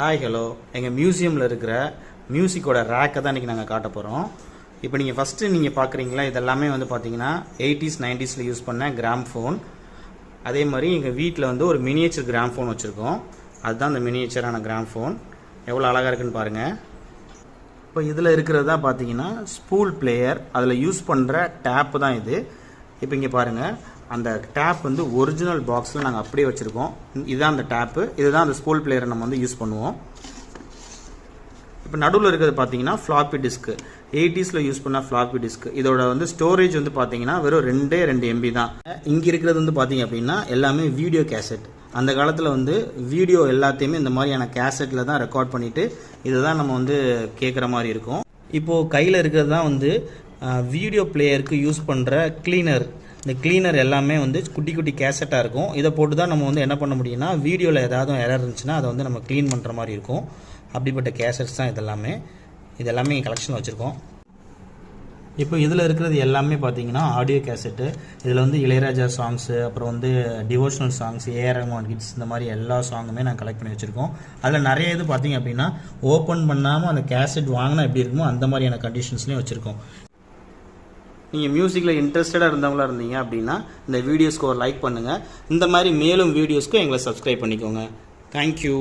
Hi hello எங்கள் மியூசியமில் இருக்கிற மியூசிக்கோட ரேக்கை தான் இன்றைக்கி நாங்கள் காட்ட போகிறோம். இப்போ நீங்கள் ஃபஸ்ட்டு நீங்கள் பார்க்குறீங்களா, இதெல்லாமே வந்து பார்த்தீங்கன்னா 80s 90s யூஸ் பண்ண கிராம் ஃபோன். அதே மாதிரி எங்கள் வீட்டில் வந்து ஒரு மினியேச்சர் கிராம் ஃபோன் வச்சுருக்கோம். அதுதான் அந்த மினியேச்சரான கிராம் ஃபோன். எவ்வளோ அழகாக இருக்குன்னு பாருங்கள். இப்போ இதில் இருக்கிறது தான் பார்த்தீங்கன்னா ஸ்பூல் பிளேயர். அதில் யூஸ் பண்ணுற டேப்பு தான் இது. இப்போ இங்கே பாருங்கள், அந்த டேப் வந்து ஒரிஜினல் பாக்ஸில் நாங்கள் அப்படியே வச்சுருக்கோம். இதுதான் அந்த டேப்பு, இதுதான் அந்த ஸ்பூல் பிளேயரை நம்ம வந்து யூஸ் பண்ணுவோம். இப்போ நடுவில் இருக்கிறது பார்த்தீங்கன்னா ஃப்ளாப்பி டிஸ்க்கு. 80s யூஸ் பண்ண ஃப்ளாப்பி டிஸ்க். இதோட வந்து ஸ்டோரேஜ் வந்து பார்த்தீங்கன்னா வெறும் 2 MB தான். இங்கே இருக்கிறது வந்து பார்த்தீங்க அப்படின்னா எல்லாமே வீடியோ கேசட். அந்த காலத்தில் வந்து வீடியோ எல்லாத்தையுமே இந்த மாதிரியான கேசட்டில் தான் ரெக்கார்ட் பண்ணிவிட்டு இதை தான் நம்ம வந்து கேட்குற மாதிரி இருக்கும். இப்போது கையில் இருக்கிறது தான் வந்து வீடியோ பிளேயருக்கு யூஸ் பண்ணுற கிளீனர். இந்த கிளீனர் எல்லாமே வந்து குட்டி குட்டி கேசட்டாக இருக்கும். இதை போட்டு தான் நம்ம வந்து என்ன பண்ண முடியும்னா, வீடியோவில் ஏதாவது எரர் இருந்துச்சுன்னா அதை வந்து நம்ம க்ளீன் பண்ணுற மாதிரி இருக்கும். அப்படிப்பட்ட கேசட்ஸ் தான் இதெல்லாமே கலெக்ஷன் வச்சுருக்கோம். இப்போ இதில் இருக்கிறது எல்லாமே பார்த்தீங்கன்னா ஆடியோ கேசட்டு. இதில் வந்து இளையராஜா சாங்ஸு, அப்புறம் வந்து devotional songs, A R Rahman hits, இந்த மாதிரி எல்லா சாங்குமே நாங்கள் கலெக்ட் பண்ணி வச்சுருக்கோம். அதில் நிறைய இது பார்த்தீங்க அப்படின்னா ஓப்பன் பண்ணாமல் அந்த கேசட் வாங்கினா எப்படி இருக்குமோ அந்த மாதிரியான கண்டிஷன்ஸ்லையும் வச்சுருக்கோம். நீங்கள் மியூசிக்கில் இன்ட்ரெஸ்டடாக இருந்தவங்களா இருந்தீங்க அப்படின்னா இந்த வீடியோஸ்க்கு ஒரு லைக் பண்ணுங்கள். இந்த மாதிரி மேலும் வீடியோஸ்க்கு எங்களை சப்ஸ்கிரைப் பண்ணிக்கோங்க. தேங்க்யூ.